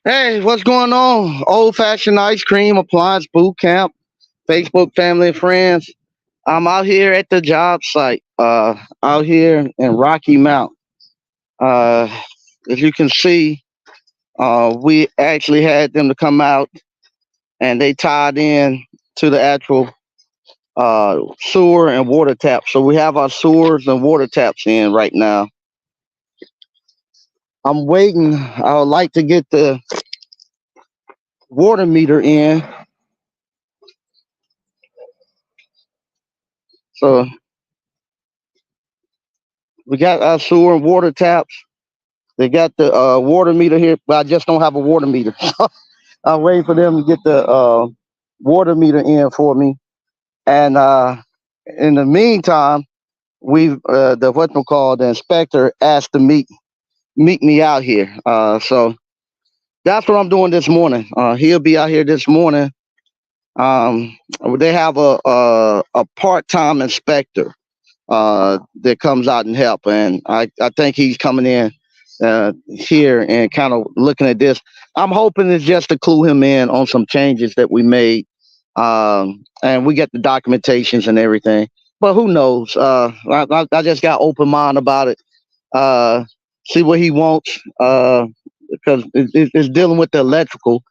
Hey, what's going on? Old fashioned ice cream appliance boot camp, Facebook family and friends. I'm out here at the job site, out here in Rocky Mount. Uh, as you can see, we actually had them to come out and they tied in to the actual sewer and water taps. So we have our sewers and water taps in right now. I'm waiting. I would like to get the water meter in. So we got our sewer and water taps. They got the water meter here, but I just don't have a water meter. I'm waiting for them to get the water meter in for me. And in the meantime, we've the the inspector asked to meet me out here. So that's what I'm doing this morning. He'll be out here this morning. Um, they have a part time inspector that comes out and help. And I think he's coming in here and kind of looking at this. I'm hoping it's just to clue him in on some changes that we made. And we get the documentations and everything. But who knows? I just got open mind about it. Uh, See what he wants because it's dealing with the electrical.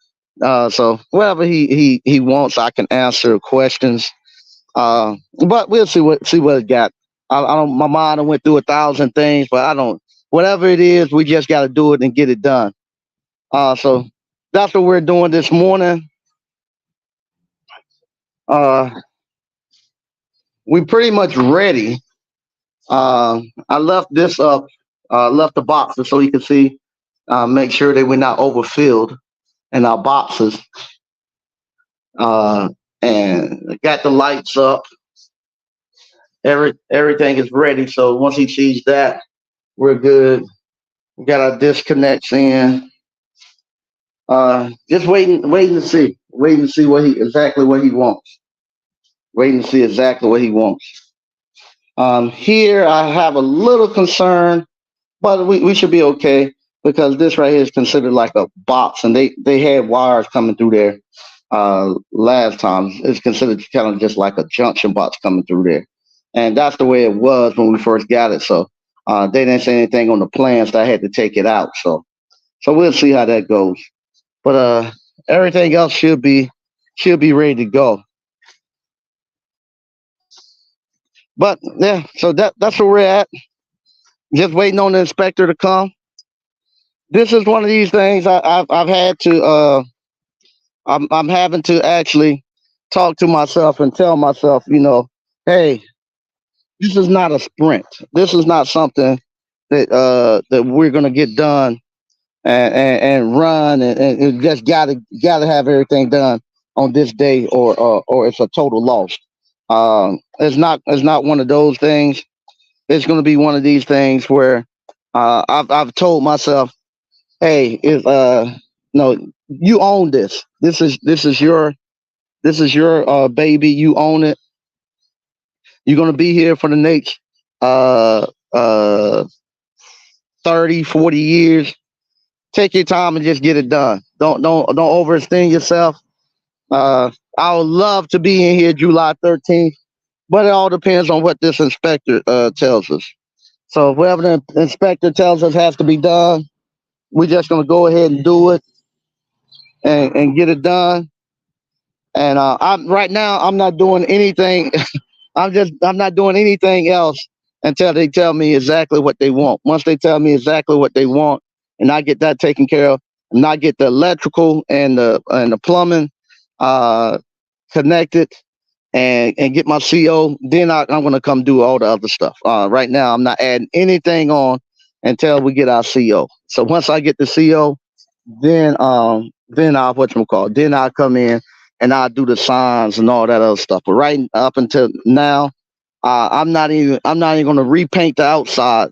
So whatever he wants, I can answer questions. But we'll see what it got. I don't. My mind went through 1,000 things, but I don't. Whatever it is, we just got to do it and get it done. So that's what we're doing this morning. Uh, we pretty much ready. I left this up. Left the boxes so you can see. Make sure that we're not overfilled in our boxes. Uh, and got the lights up. Everything is ready. So once he sees that, we're good. We got our disconnects in. Just waiting to see what he wants. Waiting to see exactly what he wants. Here I have a little concern, but we should be okay because this right here is considered like a box, and they had wires coming through there last time. It's considered kind of just like a junction box coming through there, and that's the way it was when we first got it. So they didn't say anything on the plans, so I had to take it out. So we'll see how that goes. But everything else should be ready to go. But yeah, so that's where we're at. Just waiting on the inspector to come. This is one of these things I've had to. I'm having to actually talk to myself and tell myself, hey, this is not a sprint. This is not something that we're gonna get done and run and just gotta have everything done on this day or it's a total loss. It's not one of those things. It's going to be one of these things where I've told myself, hey, if no, you own this. This is your baby. You own it. You're going to be here for the next uh, uh, 30, 40 years. Take your time and just get it done. Don't overextend yourself. I would love to be in here July 13th, but it all depends on what this inspector tells us. So whatever the inspector tells us has to be done, we're just gonna go ahead and do it and get it done. And I'm right now I'm not doing anything. I'm not doing anything else until they tell me exactly what they want. Once they tell me exactly what they want, and I get that taken care of, and I get the electrical and the plumbing uh, connected, and get my CO, then I'm going to come do all the other stuff. Right now, I'm not adding anything on until we get our CO. So once I get the CO, then I'll then I'll come in and I'll do the signs and all that other stuff. But right up until now, I'm not even going to repaint the outside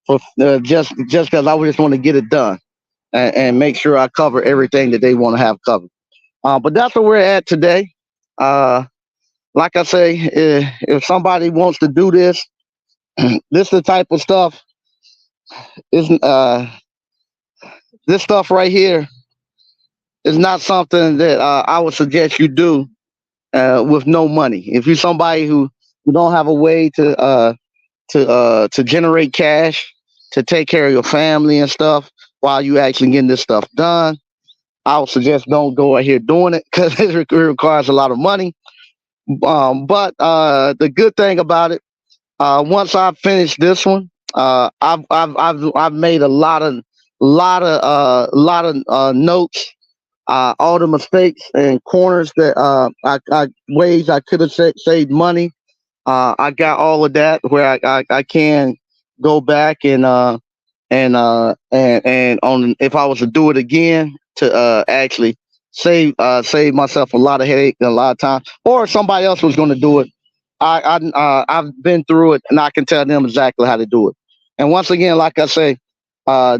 for just because I just want to get it done and make sure I cover everything that they want to have covered. But that's where we're at today. Uh, like I say, if somebody wants to do this, this is the type of stuff is this stuff right here. It's not something that I would suggest you do with no money. If you're somebody who don't have a way to generate cash to take care of your family and stuff while you actually getting this stuff done, I would suggest don't go out here doing it because it requires a lot of money. But the good thing about it, once I finish this one, I've made a lot of notes, all the mistakes and corners that I ways I could have saved money. I got all of that where I can go back and on if I was to do it again to actually save myself a lot of headache and a lot of time, or if somebody else was going to do it, I've been through it and I can tell them exactly how to do it. And once again, like I say,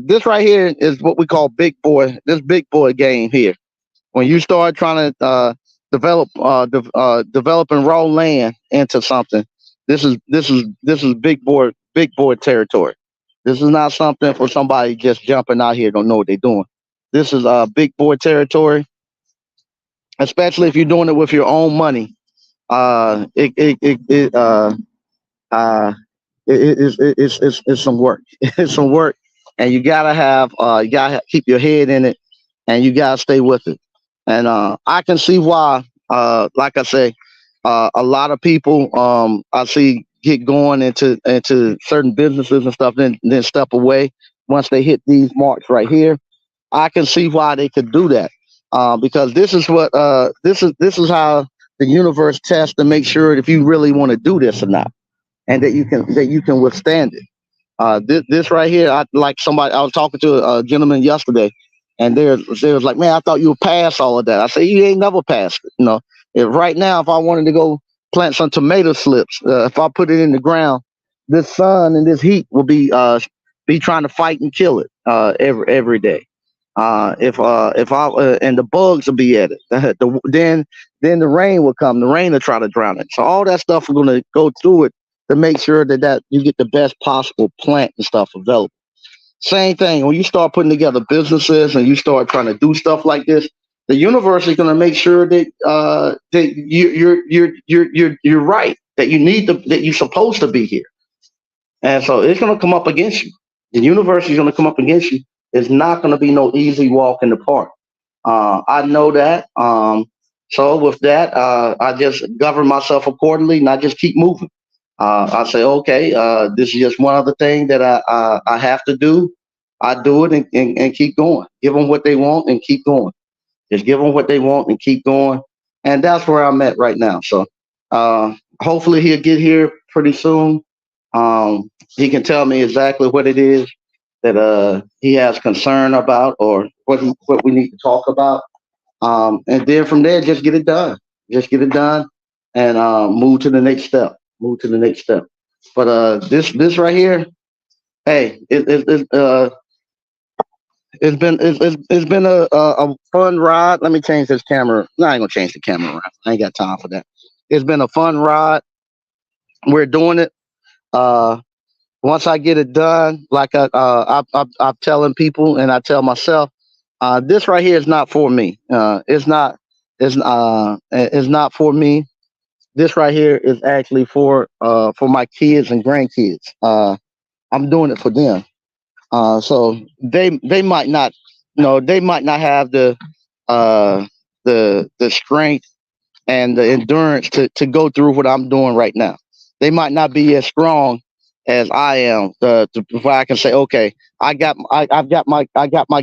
this right here is what we call big boy. This big boy game here. When you start trying to develop and roll land into something, this is big boy territory. This is not something for somebody just jumping out here don't know what they're doing. This is big boy territory, especially if you're doing it with your own money. It uh, it's some work. It's some work, and you gotta keep your head in it, and you gotta stay with it. And I can see why, like I say, a lot of people I see get going into certain businesses and stuff, then step away once they hit these marks right here. I can see why they could do that, because this is how the universe tests to make sure if you really want to do this or not, and that you can withstand it. This right here, I like somebody. I was talking to a gentleman yesterday, and they was like, "Man, I thought you would pass all of that." I said, "You ain't never passed it." If right now, if I wanted to go plant some tomato slips, if I put it in the ground, this sun and this heat will be trying to fight and kill it every day. If I and the bugs will be at it. Then the rain will come. The rain will try to drown it. So all that stuff we're gonna go through it to make sure that you get the best possible plant and stuff available. Same thing when you start putting together businesses and you start trying to do stuff like this, the universe is going to make sure that you're right, that that you're supposed to be here, and so it's going to come up against you. The universe is going to come up against you. It's not going to be no easy walk in the park. I know that. So with that, I just govern myself accordingly, and I just keep moving. I say, okay, this is just one other thing that I have to do. I do it and keep going. Give them what they want and keep going. Just give them what they want and keep going. And that's where I'm at right now. So hopefully he'll get here pretty soon. He can tell me exactly what it is that he has concern about or what we need to talk about. And then from there, just get it done. Just get it done and move to the next step. Move to the next step. But this right here, hey, it's been a fun ride. Let me change this camera. No, I ain't gonna change the camera around. I ain't got time for that. It's been a fun ride. We're doing it. Uh, Once I get it done, like I'm telling people and I tell myself, this right here is not for me. It's not for me. This right here is actually for my kids and grandkids. I'm doing it for them. So they might not, they might not have uh, the strength and the endurance to go through what I'm doing right now. They might not be as strong as I am where I can say, okay, I got my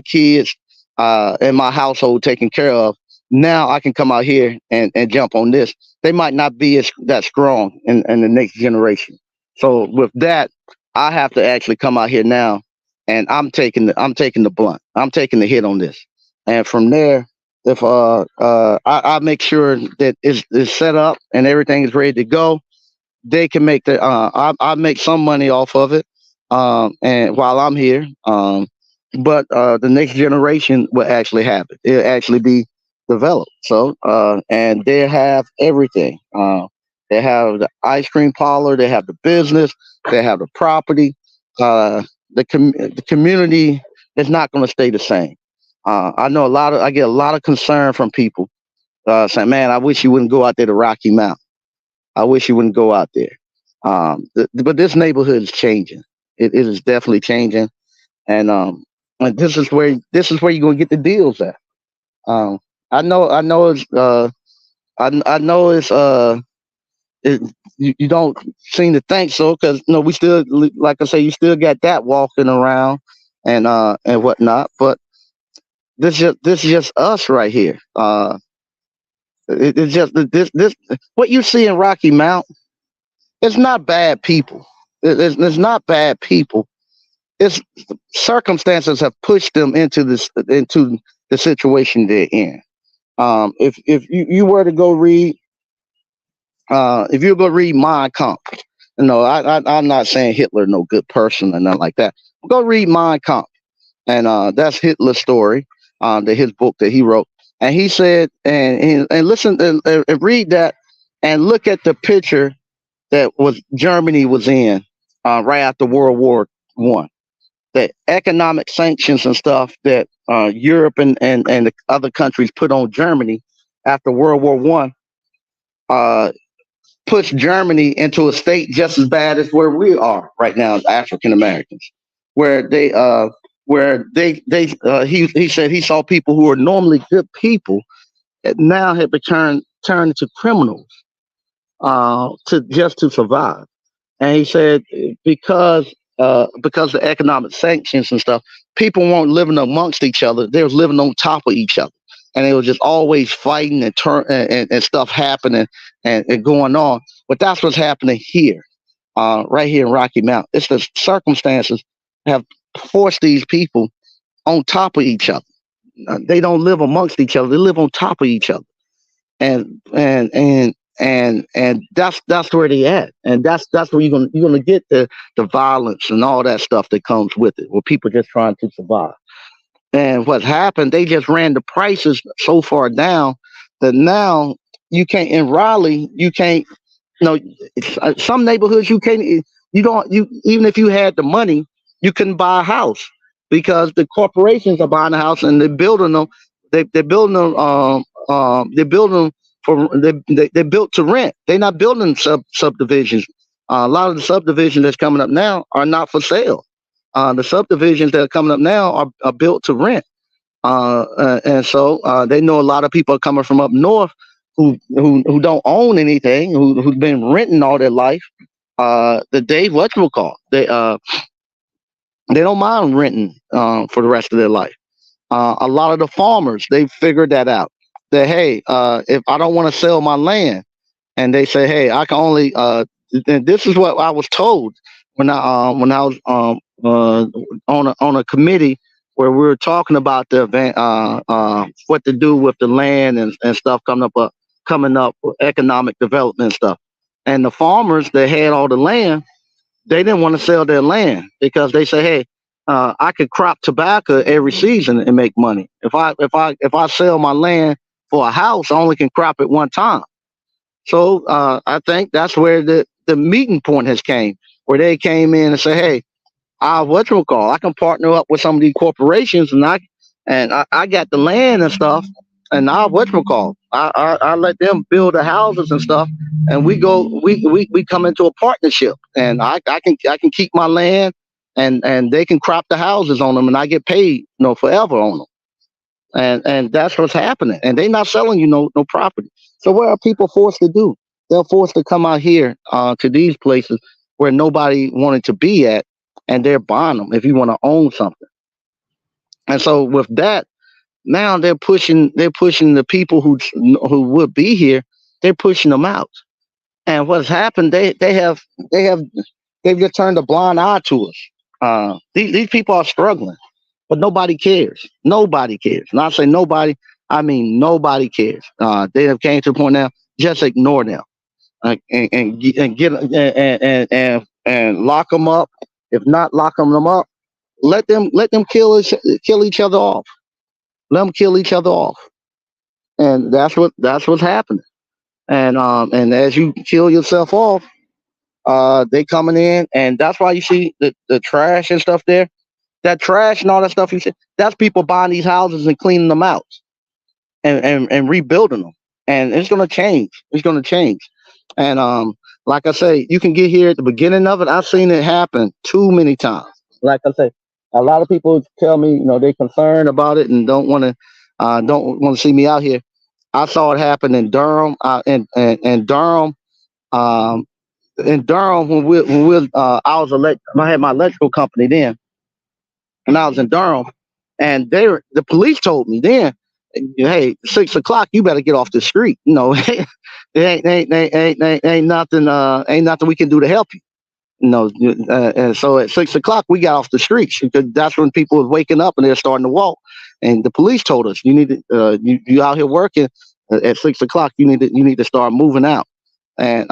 kids and my household taken care of. Now I can come out here and jump on this. They might not be that strong in the next generation. So with that, I have to actually come out here now, and I'm taking the blunt. I'm taking the hit on this, and from there, if I make sure that it's set up and everything is ready to go, they can make I make some money off of it, and while I'm here, but the next generation will actually have it. It'll actually be developed. So and they have everything. They have the ice cream parlor. They have the business. They have the property. The community is not going to stay the same. I get a lot of concern from people saying, "Man, I wish you wouldn't go out there to Rocky Mount. I wish you wouldn't go out there." But this neighborhood is changing. It is definitely changing, and this is where you're gonna get the deals at. Um, I know it's I know it's it, you don't seem to think so because we still, like I say, you still got that walking around and whatnot. But this is just us right here. It's just this what you see in Rocky Mount. It's not bad people. It's not bad people. It's circumstances have pushed them into the situation they're in. If you were to go read if you go read Mein Kampf, I'm not saying Hitler no good person or nothing like that. Go read Mein Kampf, and that's Hitler's story, his book that he wrote. And he said, and listen and read that, and look at the picture that was Germany was in right after World War I. The economic sanctions and stuff that Europe and the other countries put on Germany after World War I puts Germany into a state just as bad as where we are right now as African Americans, where he said he saw people who are normally good people that now have been turned into criminals to survive. And he said because the economic sanctions and stuff, people weren't living amongst each other; they was living on top of each other, and they was just always fighting and stuff happening and going on. But that's what's happening here, right here in Rocky Mount. It's the circumstances have forced these people on top of each other. They don't live amongst each other; they live on top of each other, and and and and that's where they at, and that's where you're gonna get the violence and all that stuff that comes with it, where people just trying to survive. And what happened, they just ran the prices so far down that now you can't in Raleigh, you can't, some neighborhoods you can't, you don't, you even if you had the money, you couldn't buy a house because the corporations are buying a house and they're building them. They're building them. They're building them they're built to rent. They're not building subdivisions. A lot of the subdivisions that's coming up now are not for sale. The subdivisions that are coming up now are built to rent. And so they know a lot of people are coming from up north who don't own anything, who've been renting all their life. The Dave whatchamacall, they don't mind renting for the rest of their life. A lot of the farmers, they figured that out. That hey, if I don't want to sell my land, and they say, hey, I can only. And this is what I was told when I was on a committee where we were talking about the event, what to do with the land and stuff coming up with economic development stuff. And the farmers that had all the land, they didn't want to sell their land because they say, hey, I could crop tobacco every season and make money. If I sell my land for a house, I only can crop it one time. So I think that's where the meeting point has came, where they came in and say, hey, I can partner up with some of these corporations and I got the land and stuff, and I let them build the houses and stuff, and we come into a partnership, and I can keep my land, and they can crop the houses on them, and I get paid forever on them, and that's what's happening, and they're not selling you no property. So what are people forced to do? They're forced to come out here to these places where nobody wanted to be at, and they're buying them if you want to own something. And so with that, now they're pushing the people who would be here, they're pushing them out. And what's happened, they have they've just turned a blind eye to us. These people are struggling, but nobody cares. Nobody cares. And I say nobody, I mean nobody cares. They have came to the point now, just ignore them and get and lock them up. If not locking them up, let them kill each other off. Let them kill each other off, and that's what's happening. And as you kill yourself off, they coming in, and that's why you see the trash and stuff there. That trash and all that stuff you said, that's people buying these houses and cleaning them out and rebuilding them. And it's gonna change. It's gonna change. And like I say, you can get here at the beginning of it. I've seen it happen too many times. Like I say, a lot of people tell me, they're concerned about it and don't want to see me out here. I saw it happen in Durham, and Durham, um, in Durham I had my electrical company then, and I was in Durham, and the police told me then, hey, 6 o'clock, you better get off the street. It ain't nothing, ain't nothing we can do to help you. And so at 6 o'clock we got off the streets because that's when people was waking up and they're starting to walk. And the police told us, you need to, you out here working at 6 o'clock, you need to start moving out. And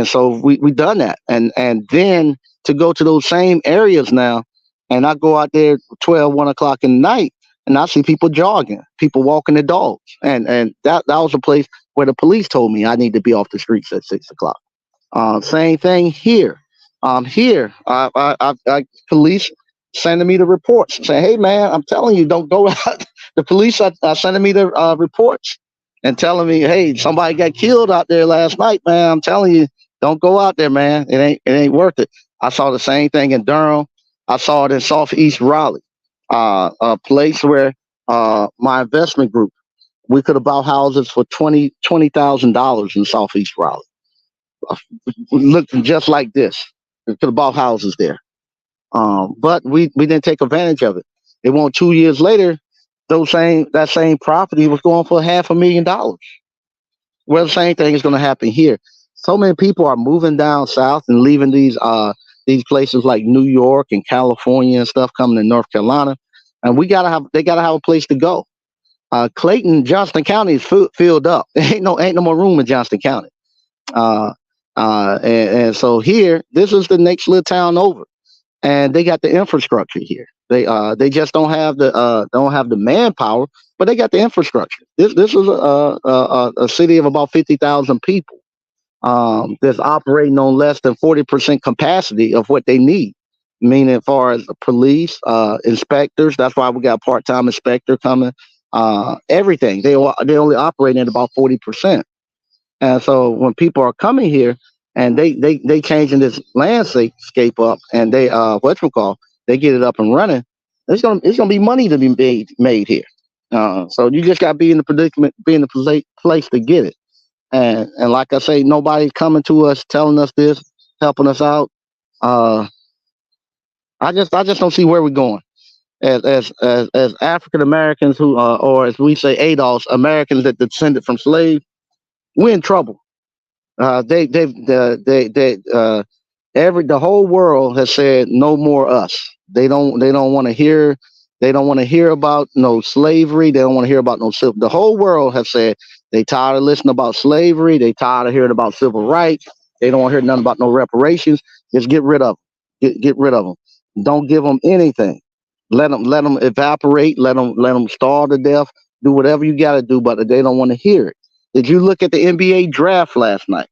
so we done that, and then to go to those same areas now, and I go out there 1 o'clock in the night, and I see people jogging, people walking their dogs, and that was a place where the police told me I need to be off the streets at 6 o'clock. Same thing here. Here, police sending me the reports saying, "Hey, man, I'm telling you, don't go out." The police are sending me the reports and telling me, "Hey, somebody got killed out there last night, man. I'm telling you, don't go out there, man. It ain't worth it." I saw the same thing in Durham. I saw it in Southeast Raleigh, a place where my investment group, we could have bought houses for $20,000 in Southeast Raleigh. Looked just like this. We could have bought houses there. But we didn't take advantage of it. It won't 2 years later, that same property was going for $500,000. Well, the same thing is going to happen here. So many people are moving down south and leaving these places like New York and California and stuff, coming to North Carolina, and they gotta have a place to go. Clayton, Johnston County is filled up. Ain't no more room in Johnston County. And so here, this is the next little town over, and they got the infrastructure here. They just don't have the manpower, but they got the infrastructure. This is a city of about 50,000 people, that's operating on less than 40% capacity of what they need. Meaning, as far as the police, inspectors, that's why we got part-time inspector coming. Everything they only operating at about 40%. And so when people are coming here and they changing this landscape up, and they they get it up and running, it's gonna be money to be made here. So you just got to be in the predicament, be in the place to get it. And like I say, nobody's coming to us telling us this, helping us out. Uh, I just don't see where we're going as African Americans who, or as we say, ADOS, Americans that descended from slaves. We're in trouble. The whole world has said no more us. They don't want to hear. They don't want to hear about no slavery. They don't want to hear about no civil. The whole world has said they tired of listening about slavery. They tired of hearing about civil rights. They don't want to hear nothing about no reparations. Just get rid of them. Get rid of them. Don't give them anything. Let them evaporate. Let them starve to death. Do whatever you got to do, but they don't want to hear it. Did you look at the NBA draft last night?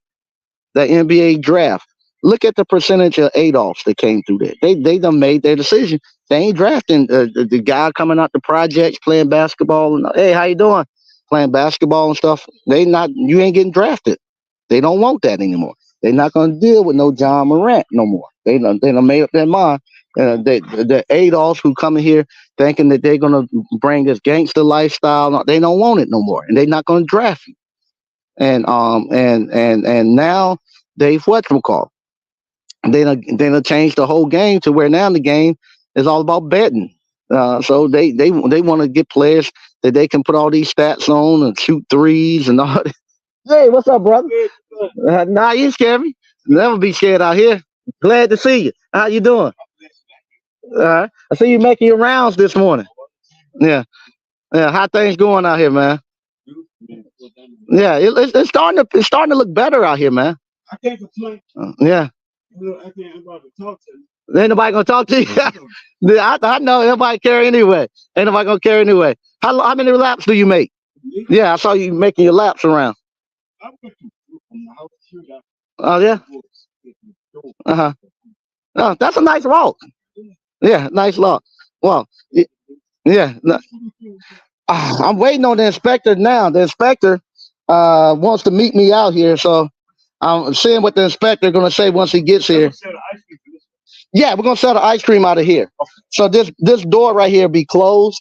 The NBA draft. Look at the percentage of Adolfs that came through there. They done made their decision. They ain't drafting the guy coming out the projects playing basketball and, hey, how you doing? Playing basketball and stuff. You ain't getting drafted. They don't want that anymore. They're not gonna deal with no John Morant no more. They done made up their mind. The Adolfs who come in here thinking that they're gonna bring this gangster lifestyle, they don't want it no more, and they're not gonna draft you. And now they've whatchamacallit. They done changed the whole game to where now the game is all about betting. So they want to get players that they can put all these stats on and shoot threes and all that. Hey, what's up, brother? Nah, you scared me. Never be scared out here. Glad to see you. How you doing? I see you making your rounds this morning. Yeah, yeah. How things going out here, man? Yeah, it's starting to look better out here, man. I can't complain. Yeah. Ain't nobody gonna talk to you. Yeah, I know. Nobody care anyway. Ain't nobody gonna care anyway. How many laps do you make? Yeah, I saw you making your laps around. Oh yeah. Uh huh. Oh, that's a nice walk. Yeah, nice law. Well, yeah. I'm waiting on the inspector now. The inspector wants to meet me out here, so I'm seeing what the inspector going to say once he gets here. Yeah, we're gonna sell the ice cream out of here. So this door right here be closed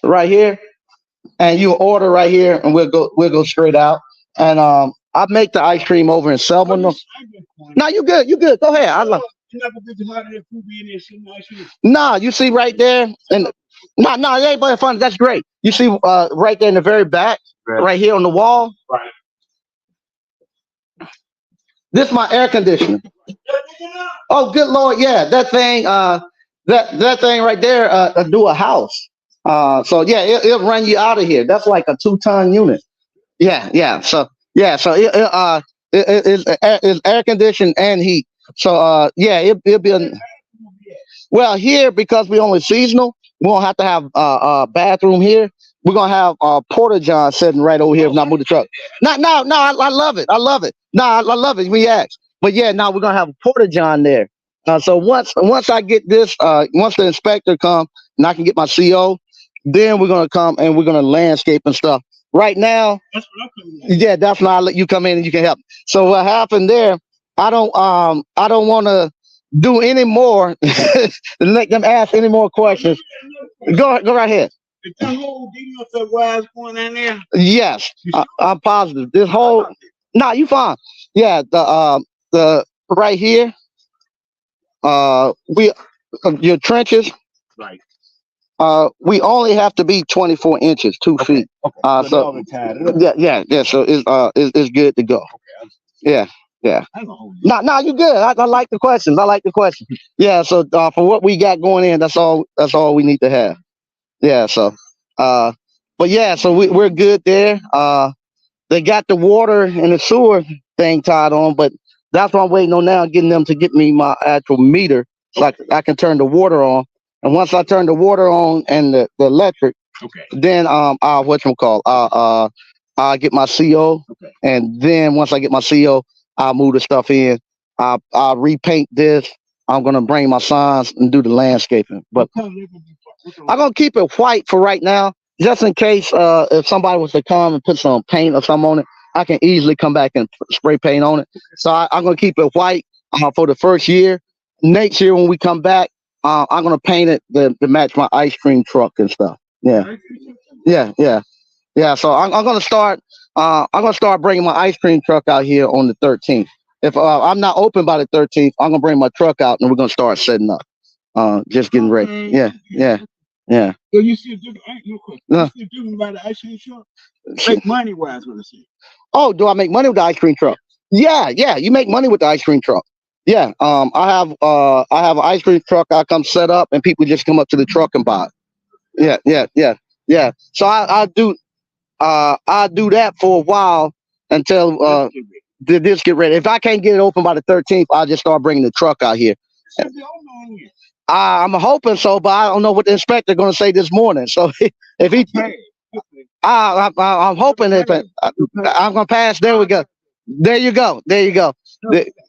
right here, and you order right here, and we'll go straight out. And I make the ice cream over in Selma. No, you good, you good. Go ahead. I love. Nah, you see right there, and no, it ain't but fun. That's great. You see, right there in the very back, right here on the wall. This is my air conditioner. Oh, good lord, yeah, that thing, that thing right there, do a house. So yeah, it'll run you out of here. That's like a 2-ton unit. Yeah, yeah. So yeah, so it's air conditioned and heat. So yeah, it'll be a. Well, here because we only seasonal, we won't have to have a bathroom here. We're gonna have Porta John sitting right over here when I move the truck. No, I love it. I love it. No, I love it. We ask, but yeah, now we're gonna have a Porta John there. So once I get this, once the inspector come and I can get my CO, then we're gonna come and we're gonna landscape and stuff. Right now, yeah, that's when I let you come in and you can help. So what happened there? I don't want to do any more and let them ask any more questions. Go right ahead. Yes, I'm positive. This whole nah, you fine. Yeah, the right here, we your trenches. We only have to be 24 inches, 2 feet. So yeah. So it's good to go. Yeah, yeah. No, you good. I like the questions. I like the questions. Yeah. So for what we got going in, that's all. That's all we need to have. Yeah. So, uh, but yeah. So we're good there. They got the water and the sewer thing tied on, but that's what I'm waiting on now, getting them to get me my actual meter so I can turn the water on. And once I turn the water on and the electric, then I'll whatchamacallit, I'll get my CO, and then once I get my CO, I'll move the stuff in. I'll repaint this. I'm gonna bring my signs and do the landscaping, but I'm gonna keep it white for right now, just in case if somebody was to come and put some paint or something on it, I can easily come back and spray paint on it. So I'm gonna keep it white for the first year. Next year when we come back, I'm gonna paint it to match my ice cream truck and stuff. Yeah, yeah. So I'm gonna start. I'm gonna start bringing my ice cream truck out here on the 13th. If I'm not open by the 13th, I'm gonna bring my truck out and we're gonna start setting up. Just getting ready. Yeah. So you still do? No question. You still doing about the ice cream truck? Make money wise, what I say. Oh, do I make money with the ice cream truck? Yeah. You make money with the ice cream truck. Yeah. I have an ice cream truck. I come set up and people just come up to the truck and buy it. Yeah. So I do that for a while until this get ready. If I can't get it open by the 13th, I'll just start bringing the truck out here. I'm hoping so, but I don't know what the inspector going to say this morning. So if he, I'm hoping that I'm going to pass. There we go. There you go.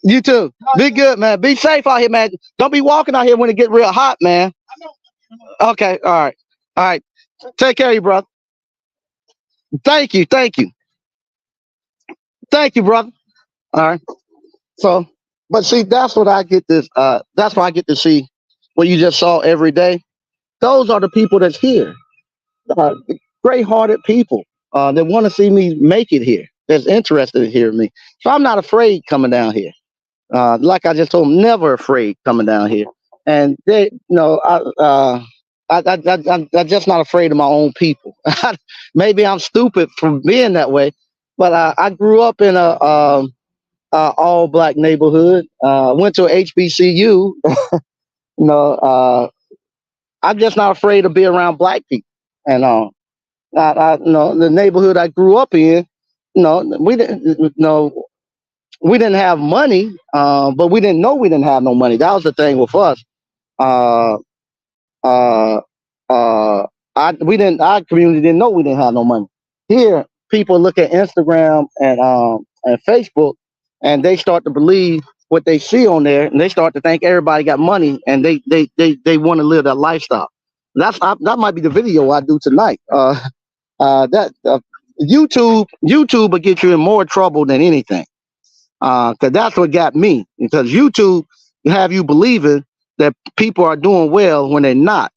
You too. Be good, man. Be safe out here, man. Don't be walking out here when it get real hot, man. Okay. All right. Take care of you, brother. Thank you, brother. All right. So, but see, that's what I get this. That's what I get to see. What you just saw every day. Those are the people that's here. Uh, Great-hearted people that want to see me make it here. That's interested in hearing me. So I'm not afraid coming down here. Like I just told them, never afraid coming down here. And they, I'm just not afraid of my own people. Maybe I'm stupid for being that way, but I grew up in a all black neighborhood. Went to a HBCU. I'm just not afraid to be around black people. And the neighborhood I grew up in, we didn't have money, but we didn't know we didn't have no money. That was the thing with us. Uh, uh, we didn't. Our community didn't know we didn't have no money. Here, people look at Instagram and Facebook, and they start to believe what they see on there, and they start to think everybody got money, and they want to live that lifestyle. That might be the video I do tonight. That YouTube will get you in more trouble than anything. Because that's what got me. Because YouTube have you believing that people are doing well when they're not,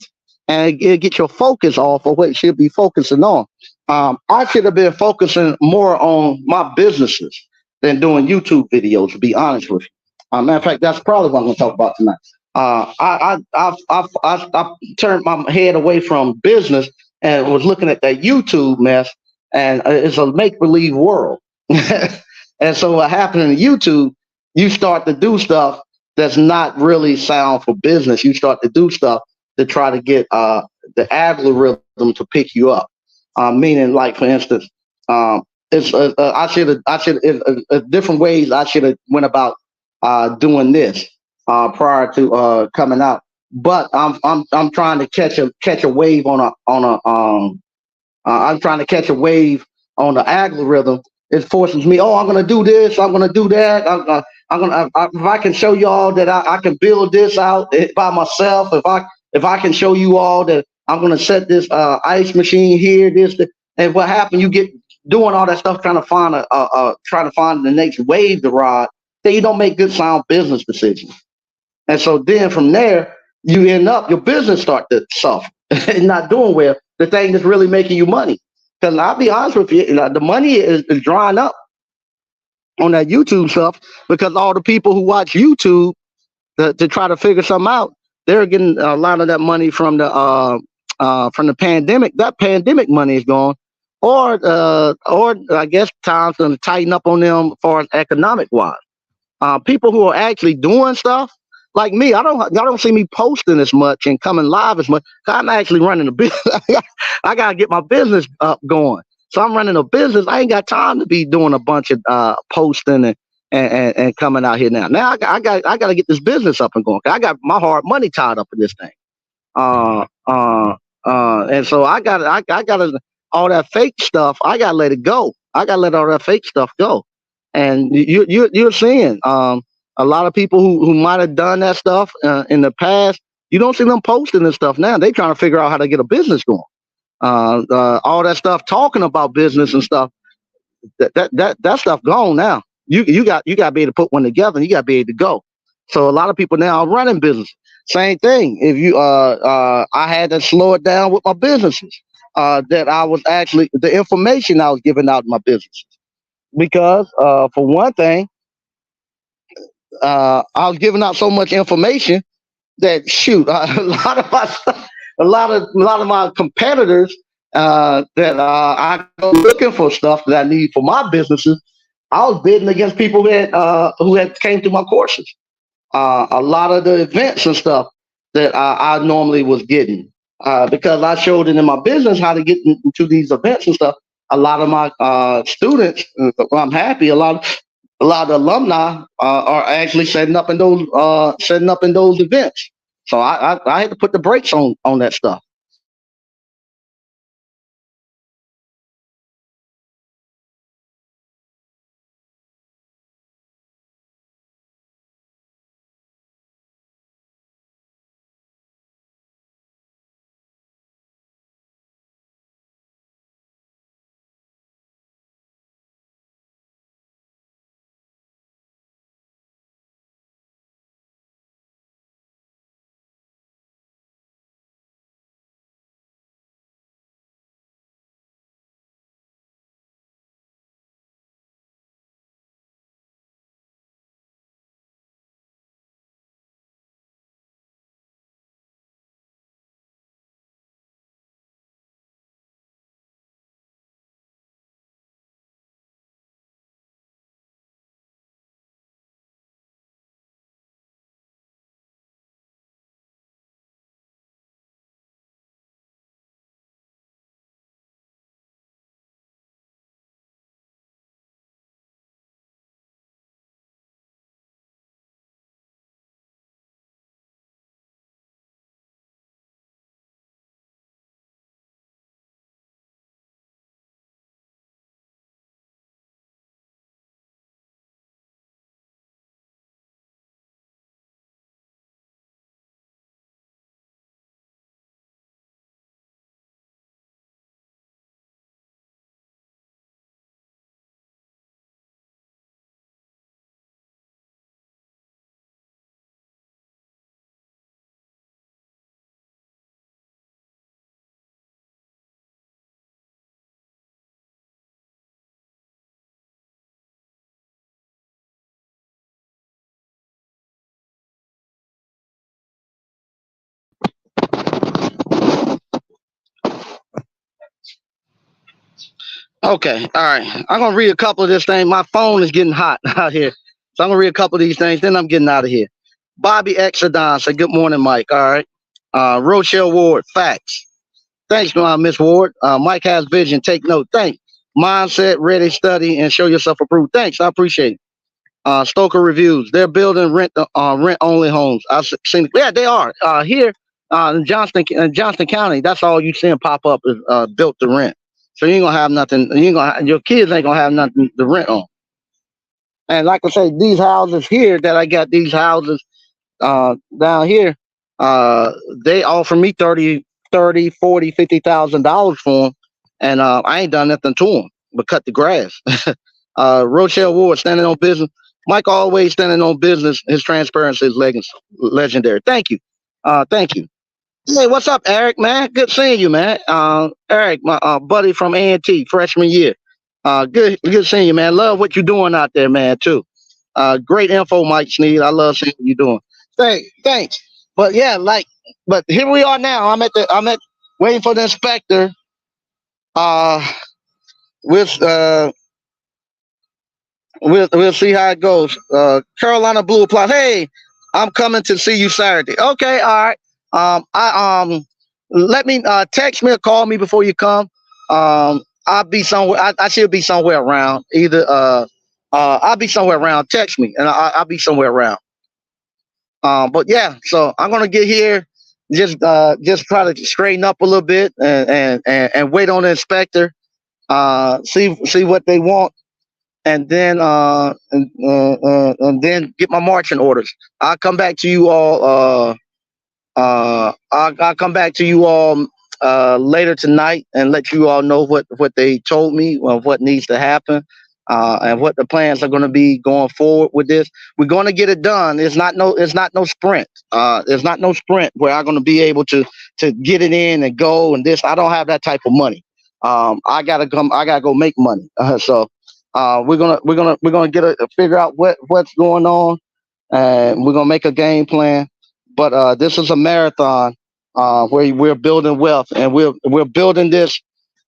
and it get your focus off of what you should be focusing on. I should have been focusing more on my businesses than doing YouTube videos. To be honest with you, matter of fact, that's probably what I'm going to talk about tonight. I turned my head away from business and was looking at that YouTube mess, and it's a make believe world. And so what happened in YouTube, you start to do stuff that's not really sound for business. You start to do stuff to try to get the algorithm to pick you up. Meaning, like for instance, it's I should different ways I should have went about doing this prior to coming out. But I'm trying to catch a wave on I'm trying to catch a wave on the algorithm. It forces me. Oh, I'm gonna do this. I'm gonna do that. I'm gonna. If I can show you all that I can build this out by myself. If I can show you all that I'm gonna set this ice machine here. And what happened? You get doing all that stuff, trying to find trying to find the next wave to ride. Then you don't make good sound business decisions. And so then from there, you end up your business start to suffer and not doing well. The thing that's really making you money. Because I'll be honest with you, the money is drying up on that YouTube stuff because all the people who watch YouTube to try to figure something out, they're getting a lot of that money from the pandemic. That pandemic money is gone, or I guess time's going to tighten up on them as far as economic wise. People who are actually doing stuff like me, y'all don't see me posting as much and coming live as much. I'm actually running a business. I gotta get my business up going. So I'm running a business. I ain't got time to be doing a bunch of posting and coming out here now. Now I got to get this business up and going. I got my hard money tied up in this thing. Uh, uh, and so I got to all that fake stuff. I got to let it go. I got to let all that fake stuff go. And you're seeing a lot of people who might have done that stuff in the past. You don't see them posting this stuff now. They trying to figure out how to get a business going. All that stuff talking about business and stuff. That stuff gone now. You got to be able to put one together. And you got to be able to go. So a lot of people now are running business. Same thing. If you I had to slow it down with my businesses. That I was actually the information I was giving out in my businesses because for one thing, I was giving out so much information that shoot, a lot of my stuff, a lot of my competitors that I go looking for stuff that I need for my businesses. I was bidding against people that who had came through my courses. A lot of the events and stuff that I normally was getting because I showed it in my business how to get into these events and stuff. A lot of my students, I'm happy. A lot of the alumni are actually setting up in those events. So I had to put the brakes on that stuff. Okay, all right. I'm gonna read a couple of this thing. My phone is getting hot out here, so I'm gonna read a couple of these things. Then I'm getting out of here. Bobby Exodon said, "Good morning, Mike." All right. Rochelle Ward, facts. Thanks, Miss Ward. Mike has vision. Take note. Thanks. Mindset, ready, study, and show yourself approved. Thanks. I appreciate it. Stoker Reviews. They're building rent only homes. I've seen. Yeah, they are. Here in Johnston County, that's all you seeing pop up is built to rent. So you ain't gonna have nothing. You ain't gonna. Your kids ain't gonna have nothing to rent on. And like I say, these houses here that I got, these houses down here, uh, they offer me 30, 40, $50,000 for them, and I ain't done nothing to them but cut the grass. Rochelle Ward standing on business. Mike always standing on business. His transparency is legendary. Thank you. Thank you. Hey, what's up, Eric, man? Good seeing you, man. Eric, my buddy from A&T, freshman year. Good seeing you, man. Love what you're doing out there, man, too. Great info, Mike Sneed. I love seeing what you're doing. Thanks. But yeah, but here we are now. I'm at waiting for the inspector. Uh, with we'll see how it goes. Carolina Blue applies. Hey, I'm coming to see you Saturday. Okay, all right. I let me text me or call me before you come. I'll be somewhere. I should be somewhere around. Either I'll be somewhere around. Text me, and I'll be somewhere around. But yeah, so I'm gonna get here. Just try to straighten up a little bit and wait on the inspector. See what they want, and then get my marching orders. I'll come back to you all. I'll come back to you all later tonight and let you all know what they told me of what needs to happen. And what the plans are going to be going forward with this. We're going to get it done. It's not no sprint. It's not no sprint where I'm going to be able to get it in and go and this. I don't have that type of money. I gotta come. I gotta go make money. So we're gonna figure out what's going on, and we're gonna make a game plan. But this is a marathon where we're building wealth, and we're building this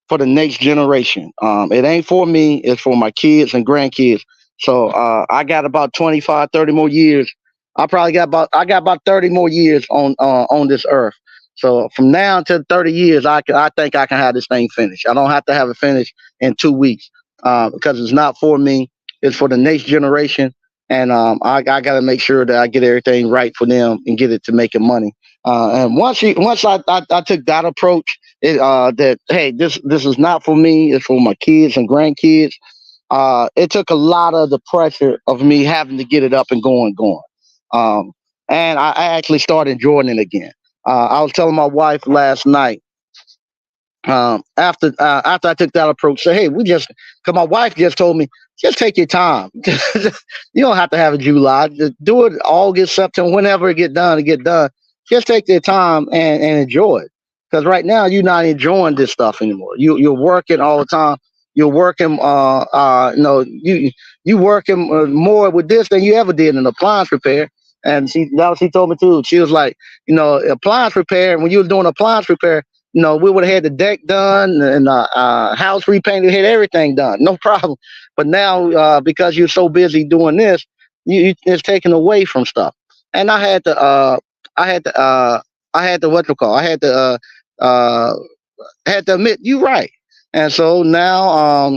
for the next generation. It ain't for me; it's for my kids and grandkids. So I got about 25, 30 more years. I got about 30 more years on this earth. So from now to 30 years, I think I can have this thing finished. I don't have to have it finished in 2 weeks because it's not for me. It's for the next generation, and I got to make sure that I get everything right for them and get it to making money. And once I took that approach, that hey, this is not for me. It's for my kids and grandkids. It took a lot of the pressure of me having to get it up and going. Um, and I actually started enjoying it again. I was telling my wife last night after I took that approach, say, hey, because my wife just told me, just take your time. You don't have to have a July. Just do it August, September, whenever it get done. Just take your time and enjoy it. Because right now you're not enjoying this stuff anymore. You're working all the time. You're working. You working more with this than you ever did in appliance repair. And she told me too. She was like, appliance repair. When you was doing appliance repair, we would have had the deck done and house repainted, had everything done, no problem. But now, because you're so busy doing this, it's taken away from stuff. And I had to what you call, uh, had to admit you right. And so now,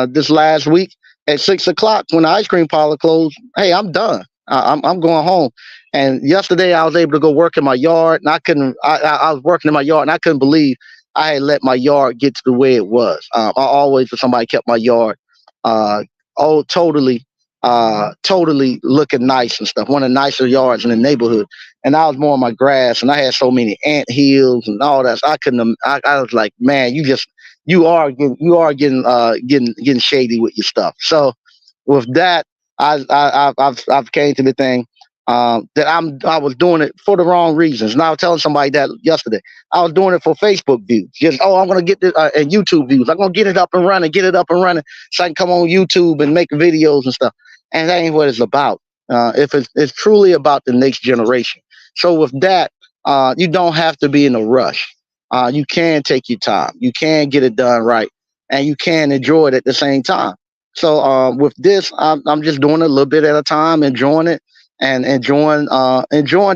this last week at 6 o'clock when the ice cream parlor closed, hey, I'm done. I'm going home. And yesterday I was able to go work in my yard, and I couldn't. I was working in my yard, and I couldn't believe I had let my yard get to the way it was. I always, if somebody kept my yard, uh, totally looking nice and stuff. One of the nicer yards in the neighborhood. And I was mowing my grass, and I had so many ant hills and all that. So I couldn't. I was like, man, you are getting shady with your stuff. So with that, I've came to the thing that I was doing it for the wrong reasons. And I was telling somebody that yesterday. I was doing it for Facebook views. Just I'm gonna get this and YouTube views. I'm gonna get it up and running, so I can come on YouTube and make videos and stuff. And that ain't what it's about. If it's truly about the next generation. So with that, you don't have to be in a rush. You can take your time. You can get it done right. and you can enjoy it at the same time. So with this, I'm just doing it a little bit at a time, enjoying it and enjoying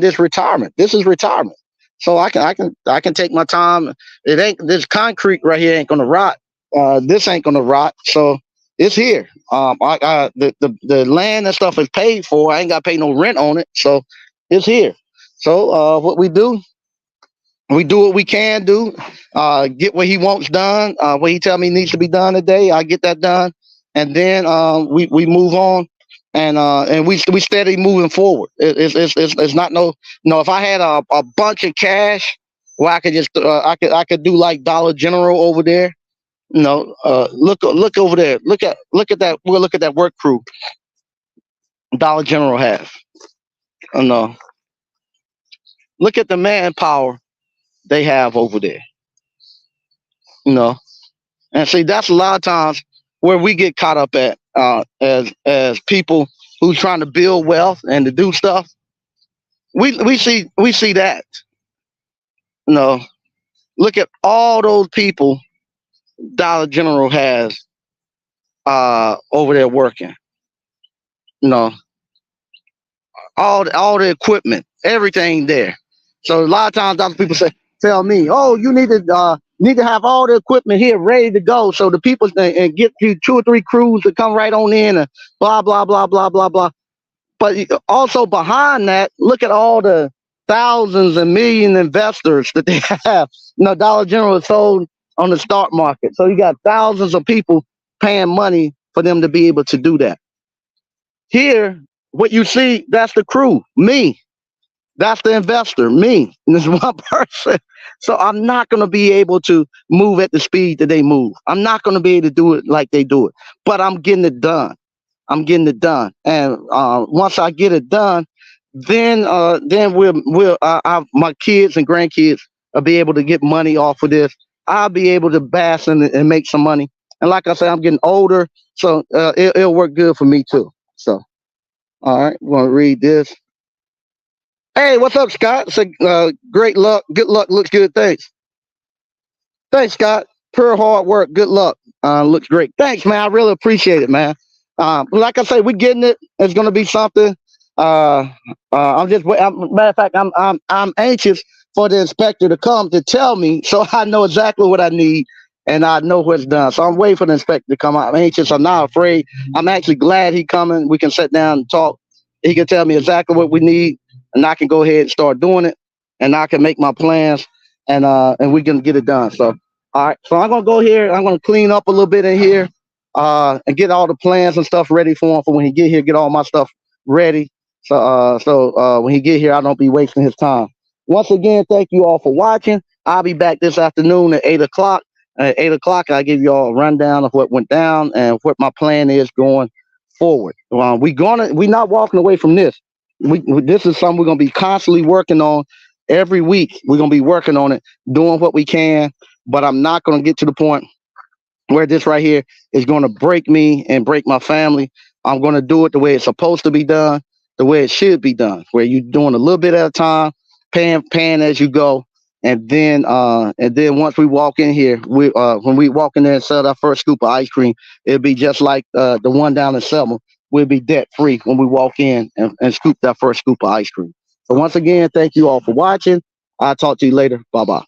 this retirement. This is retirement. So I can take my time. It ain't this concrete right here ain't gonna rot. This ain't gonna rot. So it's here. The land and stuff is paid for. I ain't got to pay no rent on it. So it's here. So what we do what we can do, get what he wants done, what he tell me needs to be done today. I get that done, and then we move on, and we steady moving forward. It's not no. If I had a bunch of cash, where I could just I could do like Dollar General over there. Look over there. Look at that. We'll look at that work crew Dollar General has. No, look at the manpower they have over there. You know, and see that's a lot of times where we get caught up at as people who's trying to build wealth and to do stuff. We see that. You know, look at all those people Dollar General has over there working. You know, all the equipment, everything there. So a lot of times, other people tell me, "Oh, you need to have all the equipment here ready to go, so the people and get you 2 or 3 crews to come right on in and blah blah blah blah blah blah." But also behind that, look at all the thousands and million investors that they have. Dollar General is sold on the stock market, so you got thousands of people paying money for them to be able to do that. Here, what you see, that's the crew, me. That's the investor, me. And this one person. So I'm not going to be able to move at the speed that they move. I'm not going to be able to do it like they do it. But I'm getting it done. I'm getting it done. And once I get it done, then my kids and grandkids will be able to get money off of this. I'll be able to bask in it and make some money. And like I said, I'm getting older, so it'll work good for me too. So, all right, we're gonna read this. Hey, what's up, Scott? It's great luck. Good luck. Looks good. Thanks, Scott. Pure hard work. Good luck. Looks great. Thanks, man. I really appreciate it, man. Like I say, we're getting it. It's gonna be something. I'm just matter of fact, I'm anxious for the inspector to come to tell me, so I know exactly what I need and I know what's done. So I'm waiting for the inspector to come. I'm anxious. I'm not afraid. I'm actually glad he coming. We can sit down and talk. He can tell me exactly what we need, and I can go ahead and start doing it, and I can make my plans, and we can get it done. So, all right. So I'm gonna go here. I'm gonna clean up a little bit in here, and get all the plans and stuff ready for him for when he get here. Get all my stuff ready. So when he get here, I don't be wasting his time. Once again, thank you all for watching. I'll be back this afternoon at 8 o'clock. At 8 o'clock, I'll give you all a rundown of what went down and what my plan is going forward. We're not walking away from this. This is something we're gonna be constantly working on every week. We're gonna be working on it, doing what we can. But I'm not gonna get to the point where this right here is gonna break me and break my family. I'm gonna do it the way it's supposed to be done, the way it should be done, where you're doing a little bit at a time, paying as you go. And then once we walk in here, when we walk in there and sell our first scoop of ice cream, it'll be just like the one down in Selma. We'll be debt free when we walk in and scoop that first scoop of ice cream. So once again, thank you all for watching. I'll talk to you later. Bye bye.